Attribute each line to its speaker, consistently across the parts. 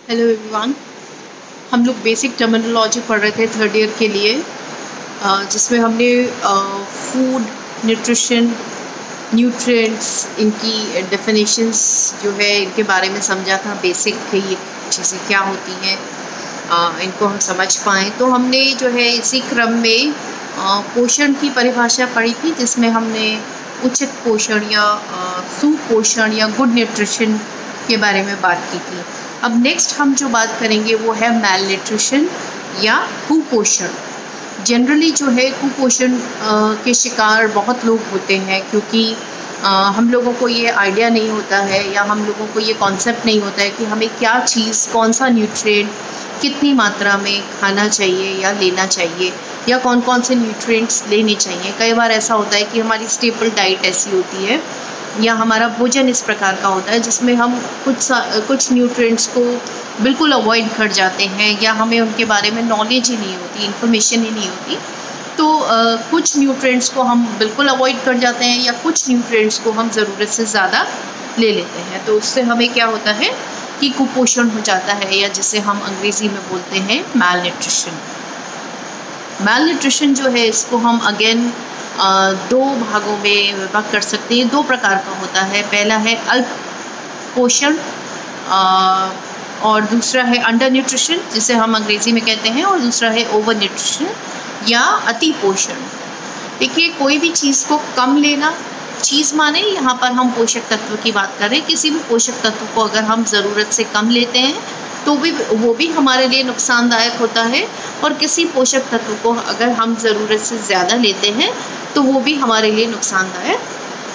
Speaker 1: Hello everyone. हम लोग basic terminology पढ़ रहे थे थर्ड ईयर के लिए, जिसमें हमने फूड, न्यूट्रिशन, न्यूट्रिएंट्स, इनकी डेफिनेशंस जो है इनके बारे में समझा था। बेसिक ये चीज़ें क्या होती हैं, इनको हम समझ पाएँ। तो हमने जो है इसी क्रम में पोषण की परिभाषा पढ़ी थी, जिसमें हमने उचित पोषण या सुपोषण या गुड न्यूट्रिशन के बारे में बात की थी। अब नेक्स्ट हम जो बात करेंगे वो है मैल न्यूट्रिशन या कुपोषण। जनरली जो है कुपोषण के शिकार बहुत लोग होते हैं, क्योंकि हम लोगों को ये आइडिया नहीं होता है या हम लोगों को ये कॉन्सेप्ट नहीं होता है कि हमें क्या चीज़, कौन सा न्यूट्रिएंट कितनी मात्रा में खाना चाहिए या लेना चाहिए, या कौन कौन से न्यूट्रिएंट्स लेने चाहिए। कई बार ऐसा होता है कि हमारी स्टेपल डाइट ऐसी होती है या हमारा भोजन इस प्रकार का होता है जिसमें हम कुछ न्यूट्रिएंट्स को बिल्कुल अवॉइड कर जाते हैं, या हमें उनके बारे में नॉलेज ही नहीं होती, इन्फॉर्मेशन ही नहीं होती। तो कुछ न्यूट्रिएंट्स को हम बिल्कुल अवॉइड कर जाते हैं या कुछ न्यूट्रिएंट्स को हम ज़रूरत से ज़्यादा ले लेते हैं। तो उससे हमें क्या होता है कि कुपोषण हो जाता है, या जिसे हम अंग्रेज़ी में बोलते हैं मैल न्यूट्रिशन। मैल न्यूट्रिशन जो है इसको हम अगेन दो भागों में विभाग कर सकते हैं। दो प्रकार का होता है। पहला है अल्प पोषण और दूसरा है अंडर न्यूट्रिशन, जिसे हम अंग्रेज़ी में कहते हैं, और दूसरा है ओवर न्यूट्रिशन या अति पोषण। देखिए, कोई भी चीज़ को कम लेना, चीज़ माने यहाँ पर हम पोषक तत्व की बात कर रहे हैं। किसी भी पोषक तत्व को अगर हम ज़रूरत से कम लेते हैं तो वो भी हमारे लिए नुकसानदायक होता है, और किसी पोषक तत्व को अगर हम ज़रूरत से ज़्यादा लेते हैं तो वो भी हमारे लिए नुकसानदायक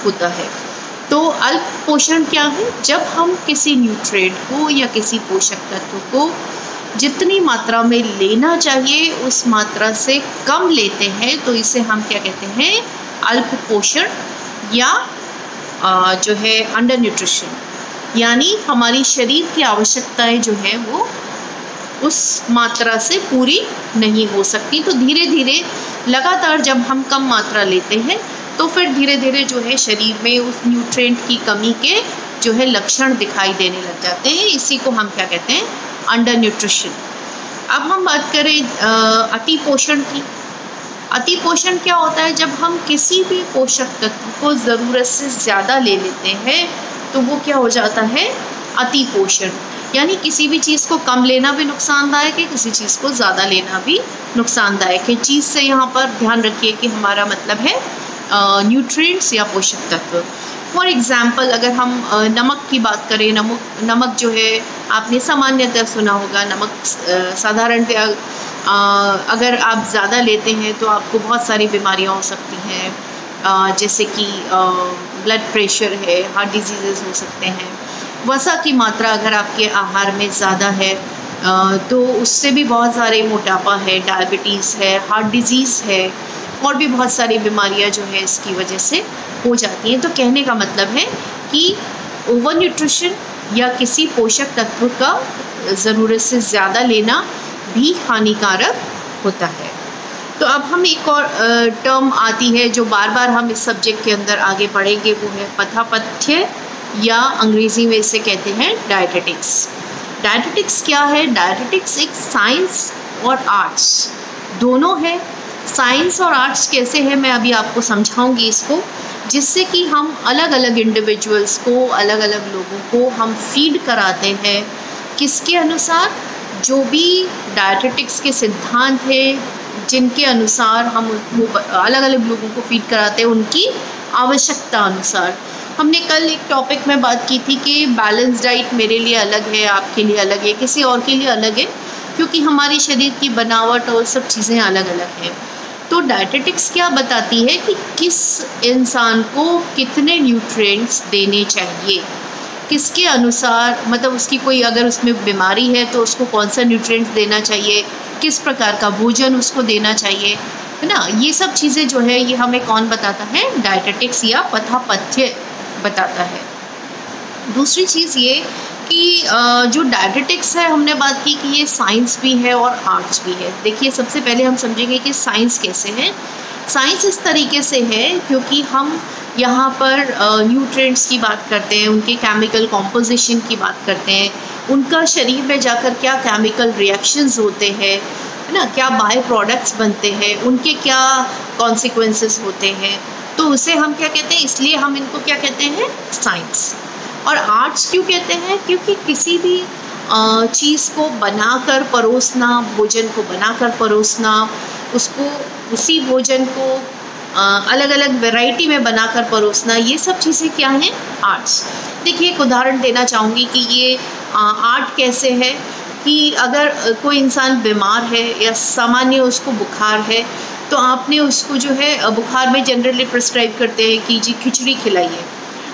Speaker 1: होता है। तो अल्प पोषण क्या है? जब हम किसी न्यूट्रिएंट को या किसी पोषक तत्व को जितनी मात्रा में लेना चाहिए उस मात्रा से कम लेते हैं, तो इसे हम क्या कहते हैं? अल्प पोषण या जो है अंडर न्यूट्रिशन। यानी हमारी शरीर की आवश्यकताएं जो है वो उस मात्रा से पूरी नहीं हो सकती। तो धीरे धीरे लगातार जब हम कम मात्रा लेते हैं तो फिर धीरे धीरे जो है शरीर में उस न्यूट्रिएंट की कमी के जो है लक्षण दिखाई देने लग जाते हैं। इसी को हम क्या कहते हैं? Under nutrition. अब हम बात करें अति पोषण की। अति पोषण क्या होता है? जब हम किसी भी पोषक तत्व को ज़रूरत से ज़्यादा ले लेते हैं तो वो क्या हो जाता है? अति पोषण। यानी किसी भी चीज़ को कम लेना भी नुकसानदायक है, किसी चीज़ को ज़्यादा लेना भी नुकसानदायक है। चीज़ से यहाँ पर ध्यान रखिए कि हमारा मतलब है न्यूट्रिएंट्स या पोषक तत्व। फॉर एग्ज़ाम्पल, अगर हम नमक की बात करें, नमक जो है आपने सामान्यतः सुना होगा, नमक साधारणतः अगर आप ज़्यादा लेते हैं तो आपको बहुत सारी बीमारियाँ हो सकती हैं, जैसे कि ब्लड प्रेशर है, हार्ट डिजीज़ेज़ हो सकते हैं। वसा की मात्रा अगर आपके आहार में ज़्यादा है तो उससे भी बहुत सारे मोटापा है, डायबिटीज़ है, हार्ट डिजीज़ है, और भी बहुत सारी बीमारियां जो है इसकी वजह से हो जाती हैं। तो कहने का मतलब है कि ओवर न्यूट्रिशन या किसी पोषक तत्व का ज़रूरत से ज़्यादा लेना भी हानिकारक होता है। तो अब हम एक और टर्म आती है जो बार बार हम इस सब्जेक्ट के अंदर आगे पढ़ेंगे, वो है पथापथ्य, या अंग्रेज़ी में इसे कहते हैं डायटेटिक्स। डायटेटिक्स क्या है? डायटेटिक्स एक साइंस और आर्ट्स दोनों है। साइंस और आर्ट्स कैसे है मैं अभी आपको समझाऊंगी इसको, जिससे कि हम अलग अलग इंडिविजुअल्स को, अलग अलग लोगों को हम फीड कराते हैं। किसके अनुसार? जो भी डायटेटिक्स के सिद्धांत हैं जिनके अनुसार हम अलग अलग लोगों को फीड कराते हैं, उनकी आवश्यकता अनुसार। हमने कल एक टॉपिक में बात की थी कि बैलेंस डाइट मेरे लिए अलग है, आपके लिए अलग है, किसी और के लिए अलग है, क्योंकि हमारी शरीर की बनावट और सब चीज़ें अलग अलग हैं। तो डायटेटिक्स क्या बताती है कि किस इंसान को कितने न्यूट्रिएंट्स देने चाहिए, किसके अनुसार, मतलब उसकी कोई अगर उसमें बीमारी है तो उसको कौन सा न्यूट्रिएंट्स देना चाहिए, किस प्रकार का भोजन उसको देना चाहिए, है ना। ये सब चीज़ें जो है ये हमें कौन बताता है? डायटेटिक्स या पथापथ्य बताता है। दूसरी चीज़ ये कि जो डायटेटिक्स है, हमने बात की कि ये साइंस भी है और आर्ट्स भी है। देखिए, सबसे पहले हम समझेंगे कि साइंस कैसे है। साइंस इस तरीके से है क्योंकि हम यहाँ पर न्यूट्रिएंट्स की बात करते हैं, उनके केमिकल कॉम्पोजिशन की बात करते हैं, उनका शरीर में जाकर क्या केमिकल रिएक्शंस होते हैं, है ना, क्या बाय प्रोडक्ट्स बनते हैं, उनके क्या कॉन्सिक्वेंसेस होते हैं, तो उसे हम क्या कहते हैं, इसलिए हम इनको क्या कहते हैं, साइंस। और आर्ट्स क्यों कहते हैं, क्योंकि किसी भी चीज़ को बनाकर परोसना, भोजन को बनाकर परोसना, उसको उसी भोजन को अलग अलग वैरायटी में बनाकर परोसना, ये सब चीज़ें क्या हैं, आर्ट्स। देखिए एक उदाहरण देना चाहूँगी कि ये आर्ट कैसे है कि अगर कोई इंसान बीमार है या सामान्य उसको बुखार है, तो आपने उसको जो है बुखार में जनरली प्रिस्क्राइब करते हैं कि जी खिचड़ी खिलाइए।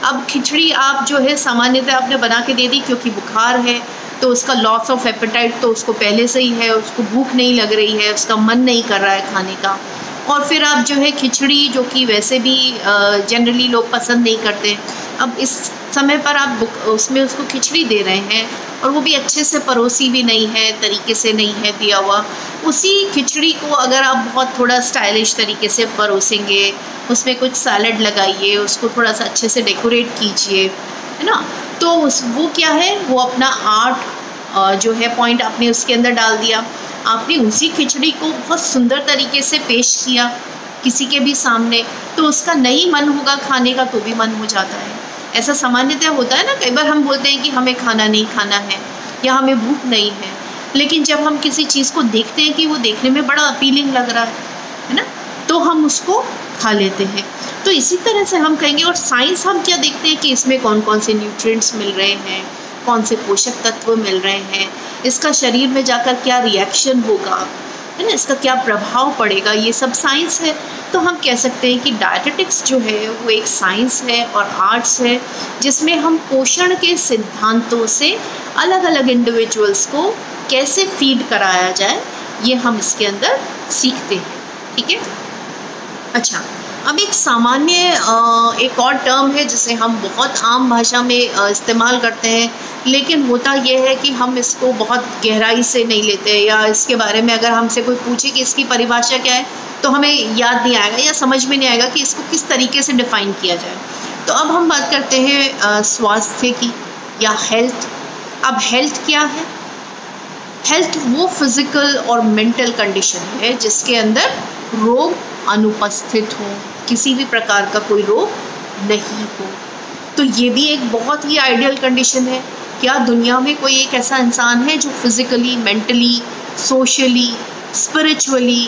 Speaker 1: अब खिचड़ी आप जो है सामान्यतः आपने बना के दे दी, क्योंकि बुखार है तो उसका लॉस ऑफ एपेटाइट तो उसको पहले से ही है, उसको भूख नहीं लग रही है, उसका मन नहीं कर रहा है खाने का, और फिर आप जो है खिचड़ी, जो कि वैसे भी जनरली लोग पसंद नहीं करते, अब इस समय पर आप उसमें उसको खिचड़ी दे रहे हैं, और वो भी अच्छे से परोसी भी नहीं है, तरीके से नहीं है दिया हुआ। उसी खिचड़ी को अगर आप बहुत थोड़ा स्टाइलिश तरीके से परोसेंगे, उसमें कुछ सैलड लगाइए, उसको थोड़ा सा अच्छे से डेकोरेट कीजिए, है ना, तो वो क्या है, वो अपना आर्ट जो है पॉइंट आपने उसके अंदर डाल दिया। आपने उसी खिचड़ी को बहुत सुंदर तरीके से पेश किया किसी के भी सामने, तो उसका नहीं मन होगा खाने का तो भी मन हो जाता है। ऐसा सामान्यतः होता है ना, कई बार हम बोलते हैं कि हमें खाना नहीं खाना है या हमें भूख नहीं है, लेकिन जब हम किसी चीज़ को देखते हैं कि वो देखने में बड़ा अपीलिंग लग रहा है ना, तो हम उसको खा लेते हैं। तो इसी तरह से हम कहेंगे। और साइंस हम क्या देखते हैं कि इसमें कौन कौन से न्यूट्रिएंट्स मिल रहे हैं, कौन से पोषक तत्व मिल रहे हैं, इसका शरीर में जाकर क्या रिएक्शन होगा, है ना, इसका क्या प्रभाव पड़ेगा, ये सब साइंस है। तो हम कह सकते हैं कि डायटेटिक्स जो है वो एक साइंस है और आर्ट्स है, जिसमें हम पोषण के सिद्धांतों से अलग अलग इंडिविजुअल्स को कैसे फीड कराया जाए, ये हम इसके अंदर सीखते हैं। ठीक है। अच्छा, अब एक सामान्य एक और टर्म है जिसे हम बहुत आम भाषा में इस्तेमाल करते हैं, लेकिन होता यह है कि हम इसको बहुत गहराई से नहीं लेते, या इसके बारे में अगर हमसे कोई पूछे कि इसकी परिभाषा क्या है तो हमें याद नहीं आएगा या समझ में नहीं आएगा कि इसको किस तरीके से डिफ़ाइन किया जाए। तो अब हम बात करते हैं स्वास्थ्य की या हेल्थ। अब हेल्थ क्या है? हेल्थ वो फिज़िकल और मेंटल कंडीशन है जिसके अंदर रोग अनुपस्थित हो, किसी भी प्रकार का कोई रोग नहीं हो। तो ये भी एक बहुत ही आइडियल कंडीशन है। क्या दुनिया में कोई एक ऐसा इंसान है जो फिज़िकली, मेंटली, सोशली, स्पिरिचुअली,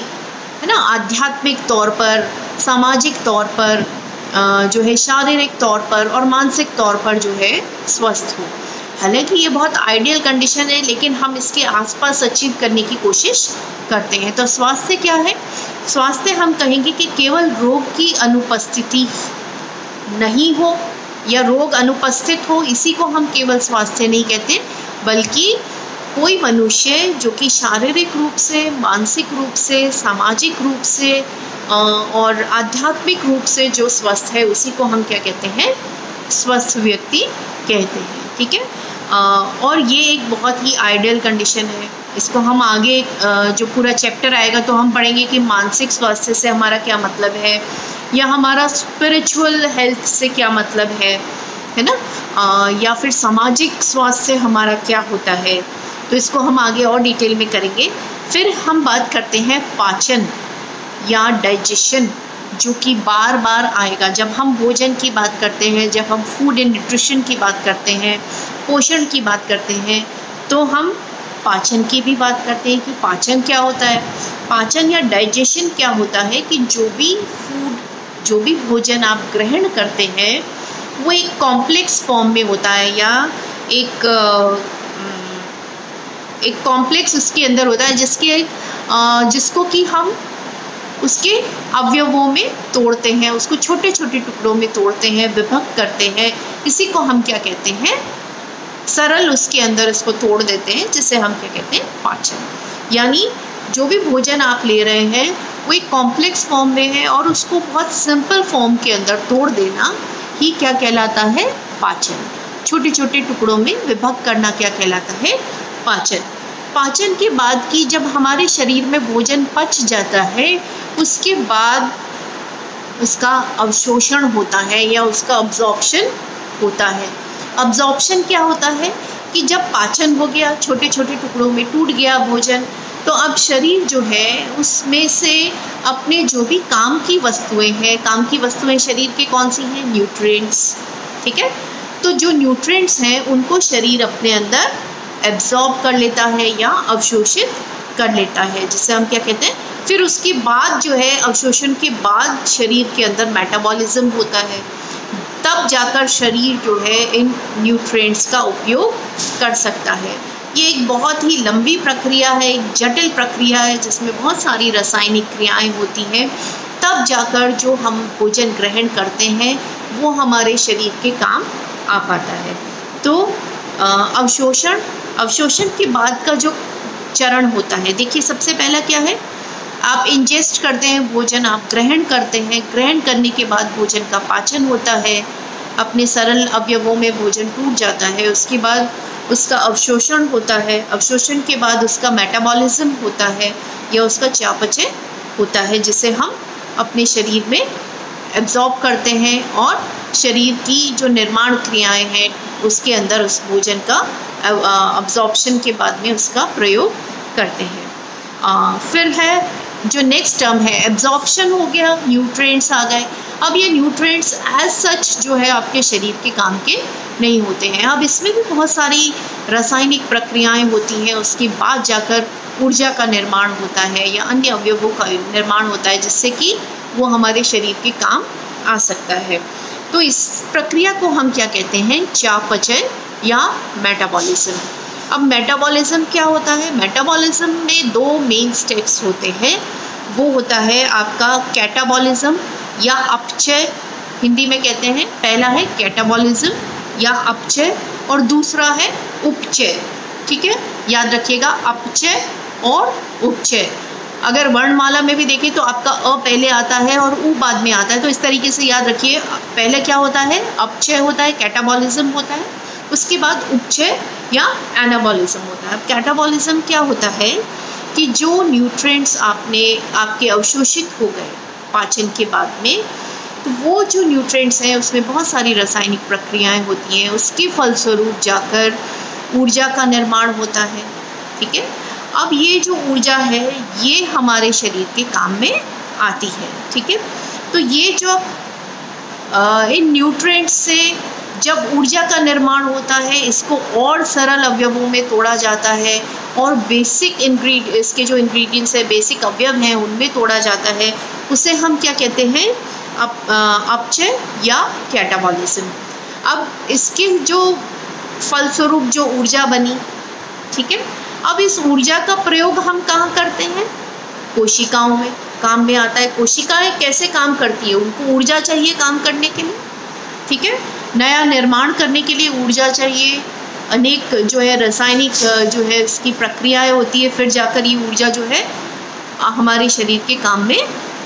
Speaker 1: है ना, आध्यात्मिक तौर पर, सामाजिक तौर पर, जो है शारीरिक तौर पर और मानसिक तौर पर जो है स्वस्थ हो? हालांकि ये बहुत आइडियल कंडीशन है, लेकिन हम इसके आसपास अचीव करने की कोशिश करते हैं। तो स्वास्थ्य क्या है? स्वास्थ्य हम कहेंगे कि केवल रोग की अनुपस्थिति नहीं हो या रोग अनुपस्थित हो, इसी को हम केवल स्वास्थ्य नहीं कहते, बल्कि कोई मनुष्य जो कि शारीरिक रूप से, मानसिक रूप से, सामाजिक रूप से और आध्यात्मिक रूप से जो स्वस्थ है, उसी को हम क्या कहते हैं? स्वस्थ व्यक्ति कहते हैं। ठीक है। और ये एक बहुत ही आइडियल कंडीशन है। इसको हम आगे जो पूरा चैप्टर आएगा तो हम पढ़ेंगे कि मानसिक स्वास्थ्य से हमारा क्या मतलब है, या हमारा स्पिरिचुअल हेल्थ से क्या मतलब है ना, या फिर सामाजिक स्वास्थ्य से हमारा क्या होता है। तो इसको हम आगे और डिटेल में करेंगे। फिर हम बात करते हैं पाचन या डाइजेशन, जो कि बार बार आएगा जब हम भोजन की बात करते हैं, जब हम फूड एंड न्यूट्रिशन की बात करते हैं, पोषण की बात करते हैं, तो हम पाचन की भी बात करते हैं कि पाचन क्या होता है। पाचन या डाइजेशन क्या होता है कि जो भी फूड, जो भी भोजन आप ग्रहण करते हैं वो एक कॉम्प्लेक्स फॉर्म में होता है, या एक कॉम्प्लेक्स उसके अंदर होता है जिसको कि हम उसके अवयवों में तोड़ते हैं, उसको छोटे छोटे टुकड़ों में तोड़ते हैं, विभक्त करते हैं। इसी को हम क्या कहते हैं? सरल उसके अंदर इसको तोड़ देते हैं, जिसे हम क्या कहते हैं? पाचन। यानी जो भी भोजन आप ले रहे हैं वो एक कॉम्प्लेक्स फॉर्म में है, और उसको बहुत सिंपल फॉर्म के अंदर तोड़ देना ही क्या कहलाता है? पाचन। छोटे छोटे टुकड़ों में विभक्त करना क्या कहलाता है? पाचन। पाचन के बाद की जब हमारे शरीर में भोजन पच जाता है, उसके बाद उसका अवशोषण होता है या उसका अब्जॉर्प्शन होता है। अब्जॉर्प्शन क्या होता है कि जब पाचन हो गया, छोटे छोटे टुकड़ों में टूट गया भोजन, तो अब शरीर जो है उसमें से अपने जो भी काम की वस्तुएं हैं, काम की वस्तुएं शरीर के कौन सी हैं? न्यूट्रिएंट्स। ठीक है, तो जो न्यूट्रिएंट्स हैं उनको शरीर अपने अंदर एब्जॉर्ब कर लेता है या अवशोषित कर लेता है, जिसे हम क्या कहते हैं। फिर उसके बाद जो है, अवशोषण के बाद शरीर के अंदर मेटाबॉलिज्म होता है, तब जाकर शरीर जो है इन न्यूट्रिएंट्स का उपयोग कर सकता है। ये एक बहुत ही लंबी प्रक्रिया है, एक जटिल प्रक्रिया है, जिसमें बहुत सारी रासायनिक क्रियाएं होती हैं, तब जाकर जो हम भोजन ग्रहण करते हैं वो हमारे शरीर के काम आ पाता है। तो अवशोषण के बाद का जो चरण होता है, देखिए सबसे पहला क्या है, आप इंजेस्ट करते हैं भोजन, आप ग्रहण करते हैं, ग्रहण करने के बाद भोजन का पाचन होता है, अपने सरल अवयवों में भोजन टूट जाता है, उसके बाद उसका अवशोषण होता है, अवशोषण के बाद उसका मेटाबॉलिज्म होता है या उसका चयापचय होता है, जिसे हम अपने शरीर में एब्जॉर्ब करते हैं और शरीर की जो निर्माण क्रियाएं हैं उसके अंदर उस भोजन का अब्जॉर्प्शन के बाद में उसका प्रयोग करते हैं। फिर है जो नेक्स्ट टर्म है, एब्जॉर्प्शन हो गया, न्यूट्रिएंट्स आ गए। अब ये न्यूट्रिएंट्स एज सच जो है आपके शरीर के काम के नहीं होते हैं, अब इसमें भी बहुत सारी रासायनिक प्रक्रियाएं होती हैं, उसके बाद जाकर ऊर्जा का निर्माण होता है या अन्य अवयवों का निर्माण होता है, जिससे कि वो हमारे शरीर के काम आ सकता है। तो इस प्रक्रिया को हम क्या कहते हैं? चयापचय या मेटाबॉलिज्म। अब मेटाबॉलिज्म क्या होता है? मेटाबॉलिज्म में दो मेन स्टेप्स होते हैं, वो होता है आपका कैटाबॉलिज्म या अपचय, हिंदी में कहते हैं। पहला है कैटाबॉलिज्म या अपचय और दूसरा है उपचय। ठीक है, याद रखिएगा, अपचय और उपचय। अगर वर्णमाला में भी देखें तो आपका अ पहले आता है और उ बाद में आता है, तो इस तरीके से याद रखिए। पहले क्या होता है? अपचय होता है, कैटाबॉलिज्म होता है, उसके बाद उपचय या एनाबॉलिज्म होता है। अब कैटाबॉलिज्म क्या होता है कि जो न्यूट्रिएंट्स आपके अवशोषित हो गए पाचन के बाद में, तो वो जो न्यूट्रिएंट्स हैं उसमें बहुत सारी रासायनिक प्रक्रियाएं होती हैं, उसके फलस्वरूप जाकर ऊर्जा का निर्माण होता है। ठीक है, अब ये जो ऊर्जा है ये हमारे शरीर के काम में आती है। ठीक है, तो ये जो इन न्यूट्रिएंट्स से जब ऊर्जा का निर्माण होता है, इसको और सरल अवयवों में तोड़ा जाता है और बेसिक इसके जो इंग्रेडिएंट्स है, बेसिक अवयव हैं, उनमें तोड़ा जाता है, उसे हम क्या कहते हैं? अपचय या कैटाबॉलिज्म। अब इसके जो फलस्वरूप जो ऊर्जा बनी, ठीक है, अब इस ऊर्जा का प्रयोग हम कहाँ करते हैं? कोशिकाओं में काम में आता है। कोशिकाएं कैसे काम करती है? उनको ऊर्जा चाहिए काम करने के लिए। ठीक है, नया निर्माण करने के लिए ऊर्जा चाहिए, अनेक जो है रासायनिक जो है इसकी प्रक्रियाएं होती है, फिर जाकर ये ऊर्जा जो है हमारे शरीर के काम में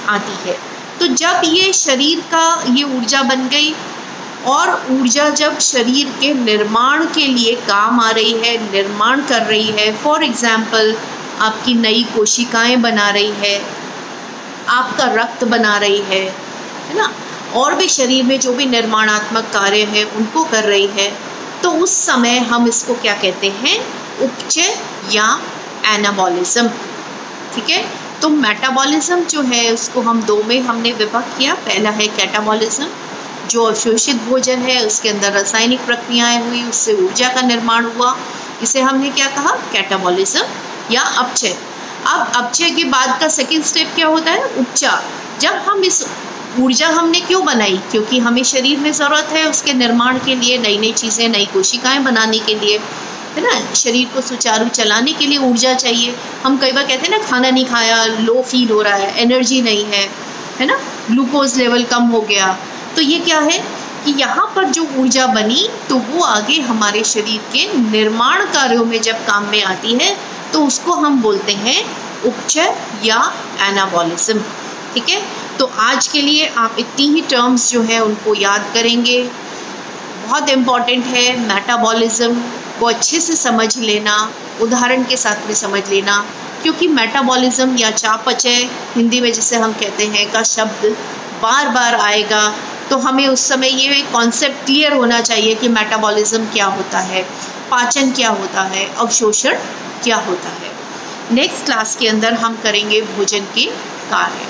Speaker 1: आती है। तो जब ये शरीर का ये ऊर्जा बन गई और ऊर्जा जब शरीर के निर्माण के लिए काम आ रही है, निर्माण कर रही है, फॉर एग्जाम्पल आपकी नई कोशिकाएं बना रही है, आपका रक्त बना रही है ना, और भी शरीर में जो भी निर्माणात्मक कार्य है उनको कर रही है, तो उस समय हम इसको क्या कहते हैं? उपचय या एनाबॉलिज्म। ठीक है, तो मेटाबॉलिज्म जो है उसको हम दो में हमने विभाग किया। पहला है कैटाबॉलिज्म, जो अवशोषित भोजन है उसके अंदर रासायनिक प्रक्रियाएं हुई, उससे ऊर्जा का निर्माण हुआ, इसे हमने क्या कहा? कैटाबॉलिज्म या अपचय। अब अपचय के बाद का सेकंड स्टेप क्या होता है? उपचार। जब हम इस ऊर्जा हमने क्यों बनाई? क्योंकि हमें शरीर में ज़रूरत है उसके निर्माण के लिए, नई नई चीज़ें, नई कोशिकाएं बनाने के लिए, है ना, शरीर को सुचारू चलाने के लिए ऊर्जा चाहिए। हम कई बार कहते हैं ना, खाना नहीं खाया, लो फील हो रहा है, एनर्जी नहीं है ना, ग्लूकोज लेवल कम हो गया, तो ये क्या है कि यहाँ पर जो ऊर्जा बनी तो वो आगे हमारे शरीर के निर्माण कार्यों में जब काम में आती है तो उसको हम बोलते हैं उपचय या एनाबॉलिज्म। ठीक है, तो आज के लिए आप इतनी ही टर्म्स जो है उनको याद करेंगे। बहुत इम्पॉर्टेंट है मेटाबॉलिज्म को अच्छे से समझ लेना, उदाहरण के साथ में समझ लेना, क्योंकि मेटाबॉलिज्म या चयापचय हिंदी में जिसे हम कहते हैं का शब्द बार बार आएगा, तो हमें उस समय ये कॉन्सेप्ट क्लियर होना चाहिए कि मेटाबॉलिज्म क्या होता है, पाचन क्या होता है, अवशोषण क्या होता है। नेक्स्ट क्लास के अंदर हम करेंगे भोजन के कार्य।